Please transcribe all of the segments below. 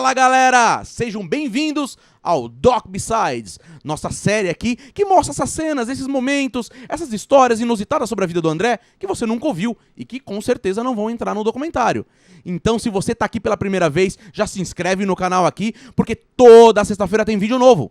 Fala galera, sejam bem-vindos ao Doc Besides, nossa série aqui que mostra essas cenas, esses momentos, essas histórias inusitadas sobre a vida do André que você nunca ouviu e que com certeza não vão entrar no documentário. Então se você tá aqui pela primeira vez, já se inscreve no canal aqui, porque toda sexta-feira tem vídeo novo.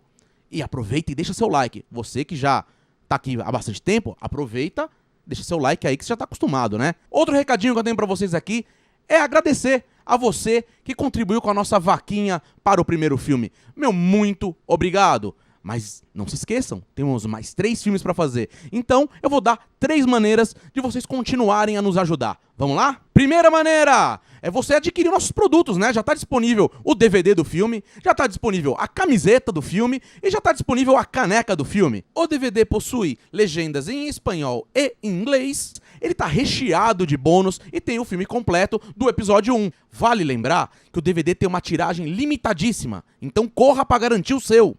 E aproveita e deixa seu like. Você que já tá aqui há bastante tempo, aproveita, deixa seu like aí que você já tá acostumado, né? Outro recadinho que eu tenho pra vocês aqui é agradecer a você que contribuiu com a nossa vaquinha para o primeiro filme. Meu muito obrigado. Mas não se esqueçam, temos mais 3 filmes para fazer. Então eu vou dar 3 maneiras de vocês continuarem a nos ajudar. Vamos lá? Primeira maneira é você adquirir nossos produtos, né? Já está disponível o DVD do filme, já está disponível a camiseta do filme e já está disponível a caneca do filme. O DVD possui legendas em espanhol e em inglês. Ele está recheado de bônus e tem o filme completo do episódio 1. Vale lembrar que o DVD tem uma tiragem limitadíssima, então corra para garantir o seu.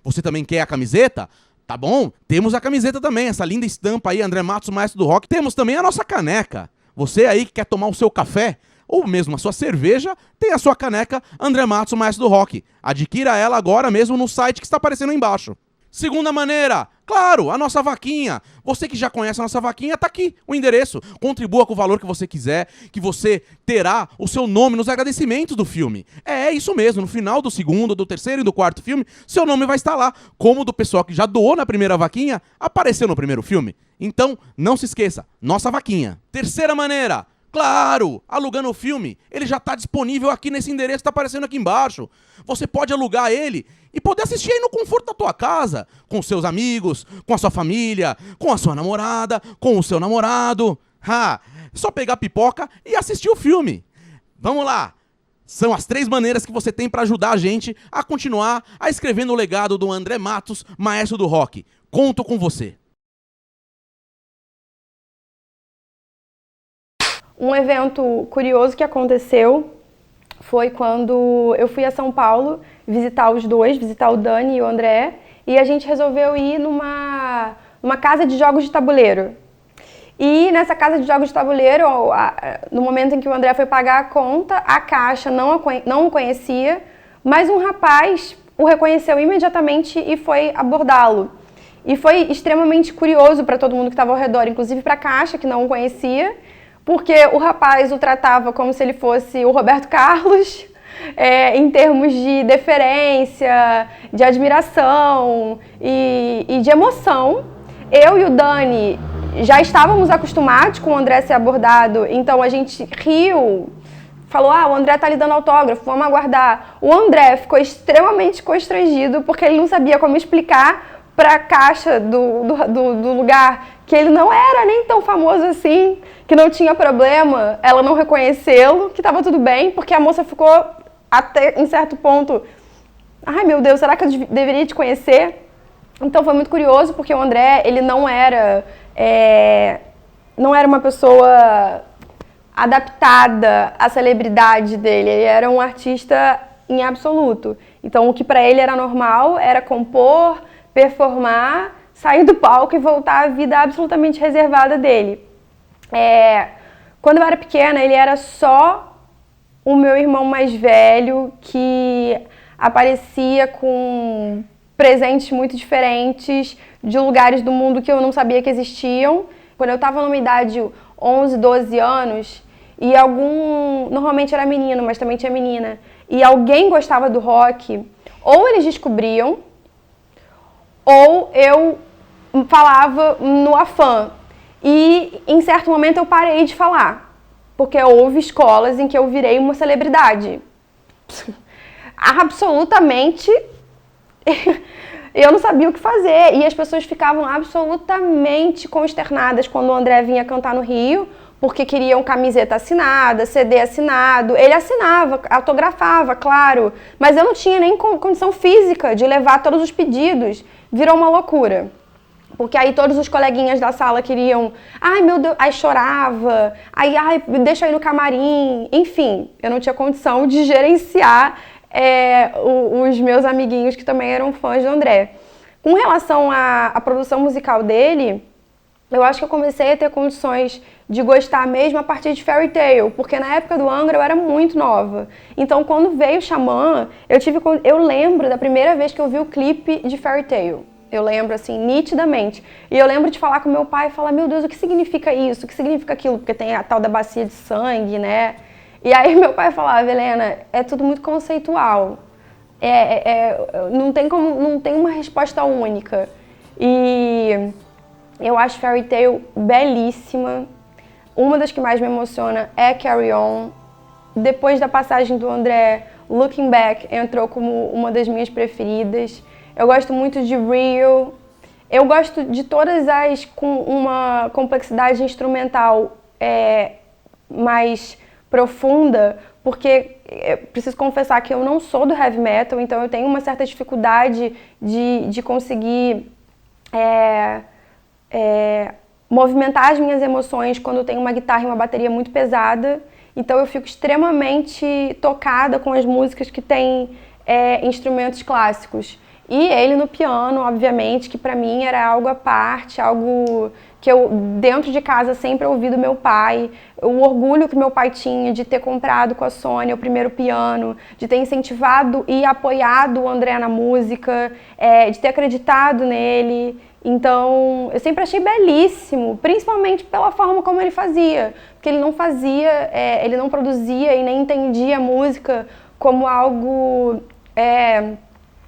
Você também quer a camiseta? Tá bom, temos a camiseta também, essa linda estampa aí, André Matos, Maestro do Rock. Temos também a nossa caneca. Você aí que quer tomar o seu café, ou mesmo a sua cerveja, tem a sua caneca André Matos, Maestro do Rock. Adquira ela agora mesmo no site que está aparecendo aí embaixo. Segunda maneira, claro, a nossa vaquinha. Você que já conhece a nossa vaquinha, tá aqui o endereço. Contribua com o valor que você quiser, que você terá o seu nome nos agradecimentos do filme. É isso mesmo, no final do segundo, do terceiro e do quarto filme, seu nome vai estar lá. Como o do pessoal que já doou na primeira vaquinha, apareceu no primeiro filme. Então, não se esqueça, nossa vaquinha. Terceira maneira, claro, alugando o filme, ele já está disponível aqui nesse endereço que está aparecendo aqui embaixo. Você pode alugar ele e poder assistir aí no conforto da tua casa, com seus amigos, com a sua família, com a sua namorada, com o seu namorado. Só pegar pipoca e assistir o filme. Vamos lá. São as 3 maneiras que você tem para ajudar a gente a continuar a escrever no legado do André Matos, Maestro do Rock. Conto com você. Um evento curioso que aconteceu foi quando eu fui a São Paulo visitar os dois, visitar o Dani e o André, e a gente resolveu ir numa casa de jogos de tabuleiro. E nessa casa de jogos de tabuleiro, no momento em que o André foi pagar a conta, a caixa não o conhecia, mas um rapaz o reconheceu imediatamente e foi abordá-lo. E foi extremamente curioso para todo mundo que estava ao redor, inclusive para a caixa, que não o conhecia, porque o rapaz o tratava como se ele fosse o Roberto Carlos, em termos de deferência, de admiração e de emoção. Eu e o Dani já estávamos acostumados com o André ser abordado, então a gente riu, falou, o André tá lhe dando autógrafo, vamos aguardar. O André ficou extremamente constrangido, porque ele não sabia como explicar para a caixa do lugar que ele não era nem tão famoso assim, que não tinha problema ela não reconhecê-lo, que estava tudo bem, porque a moça ficou até em certo ponto, ai meu Deus, será que eu deveria te conhecer? Então foi muito curioso, porque o André, ele não era uma pessoa adaptada à celebridade dele, ele era um artista em absoluto. Então o que para ele era normal era compor, performar, sair do palco e voltar à vida absolutamente reservada dele. Quando eu era pequena, ele era só o meu irmão mais velho, que aparecia com presentes muito diferentes de lugares do mundo que eu não sabia que existiam. Quando eu estava numa idade 11, 12 anos, e normalmente era menino, mas também tinha menina, e alguém gostava do rock, ou eles descobriam, ou eu falava no afã. E em certo momento eu parei de falar, porque houve escolas em que eu virei uma celebridade. Absolutamente, eu não sabia o que fazer. E as pessoas ficavam absolutamente consternadas quando o André vinha cantar no Rio, porque queriam camiseta assinada, CD assinado. Ele assinava, autografava, claro, mas eu não tinha nem condição física de levar todos os pedidos. Virou uma loucura. Porque aí todos os coleguinhas da sala queriam, ai meu Deus, aí chorava, ai deixa eu ir no camarim, enfim, eu não tinha condição de gerenciar os meus amiguinhos que também eram fãs do André. Com relação à produção musical dele, eu acho que eu comecei a ter condições de gostar mesmo a partir de Fairy Tail, porque na época do Angra eu era muito nova. Então, quando veio o Xamã, eu lembro da primeira vez que eu vi o clipe de Fairy Tail. Eu lembro, assim, nitidamente. E eu lembro de falar com meu pai e falar, meu Deus, o que significa isso? O que significa aquilo? Porque tem a tal da bacia de sangue, né? E aí meu pai falava, Helena, é tudo muito conceitual. Não tem uma resposta única. E eu acho Fairy Tail belíssima. Uma das que mais me emociona é Carry On. Depois da passagem do André, Looking Back entrou como uma das minhas preferidas. Eu gosto muito de Real. Eu gosto de todas as com uma complexidade instrumental mais profunda, porque preciso confessar que eu não sou do heavy metal, então eu tenho uma certa dificuldade de conseguir movimentar as minhas emoções quando tem uma guitarra e uma bateria muito pesada. Então eu fico extremamente tocada com as músicas que têm instrumentos clássicos. E ele no piano, obviamente, que pra mim era algo à parte, algo que eu, dentro de casa, sempre ouvi do meu pai. O orgulho que meu pai tinha de ter comprado com a Sônia o primeiro piano, de ter incentivado e apoiado o André na música, de ter acreditado nele. Então, eu sempre achei belíssimo, principalmente pela forma como ele fazia. Porque ele não fazia, ele não produzia e nem entendia a música como algo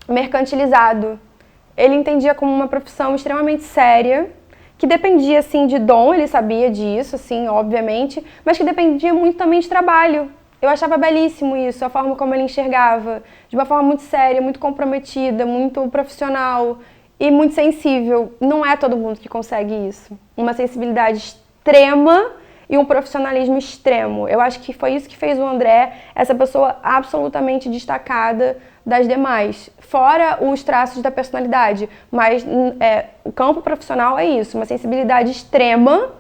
mercantilizado. Ele entendia como uma profissão extremamente séria, que dependia, assim, de dom, ele sabia disso, assim, obviamente, mas que dependia muito também de trabalho. Eu achava belíssimo isso, a forma como ele enxergava, de uma forma muito séria, muito comprometida, muito profissional e muito sensível. Não é todo mundo que consegue isso. Uma sensibilidade extrema e um profissionalismo extremo. Eu acho que foi isso que fez o André essa pessoa absolutamente destacada das demais. Fora os traços da personalidade, mas o campo profissional é isso, uma sensibilidade extrema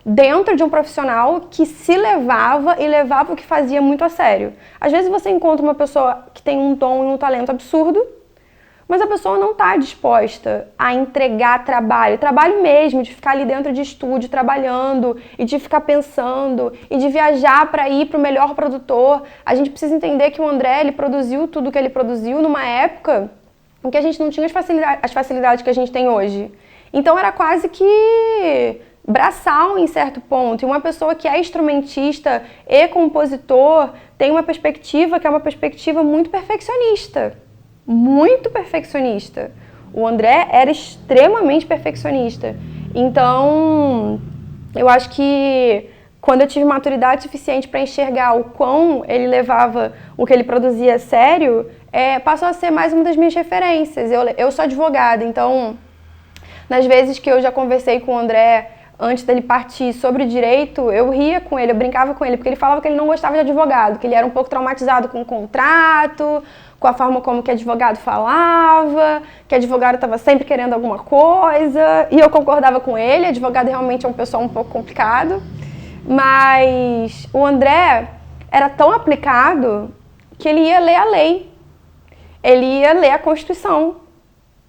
dentro de um profissional que se levava e levava o que fazia muito a sério. Às vezes você encontra uma pessoa que tem um dom e um talento absurdo, mas a pessoa não está disposta a entregar trabalho mesmo, de ficar ali dentro de estúdio trabalhando e de ficar pensando e de viajar para ir para o melhor produtor. A gente precisa entender que o André, ele produziu tudo que ele produziu numa época em que a gente não tinha as facilidades que a gente tem hoje. Então era quase que braçal em certo ponto. E uma pessoa que é instrumentista e compositor tem uma perspectiva que é uma perspectiva muito perfeccionista. Muito perfeccionista. O André era extremamente perfeccionista. Então, eu acho que quando eu tive maturidade suficiente para enxergar o quão ele levava o que ele produzia a sério, passou a ser mais uma das minhas referências. Eu sou advogada, então, nas vezes que eu já conversei com o André antes dele partir sobre direito, eu ria com ele, eu brincava com ele, porque ele falava que ele não gostava de advogado, que ele era um pouco traumatizado com o contrato, com a forma como que advogado falava, que advogado estava sempre querendo alguma coisa, e eu concordava com ele, advogado realmente é um pessoal um pouco complicado, mas o André era tão aplicado que ele ia ler a lei, ele ia ler a Constituição.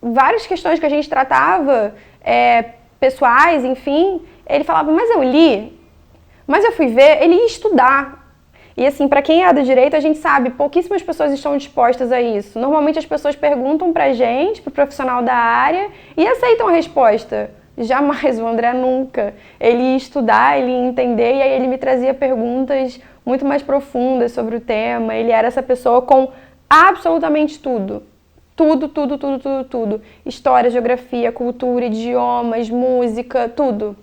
Várias questões que a gente tratava, pessoais, enfim, ele falava, mas eu li, mas eu fui ver, ele ia estudar. E assim, para quem é do direito, a gente sabe, pouquíssimas pessoas estão dispostas a isso. Normalmente as pessoas perguntam pra gente, pro profissional da área, e aceitam a resposta. Jamais, o André nunca. Ele ia estudar, ele ia entender, e aí ele me trazia perguntas muito mais profundas sobre o tema. Ele era essa pessoa com absolutamente tudo. Tudo. História, geografia, cultura, idiomas, música, tudo.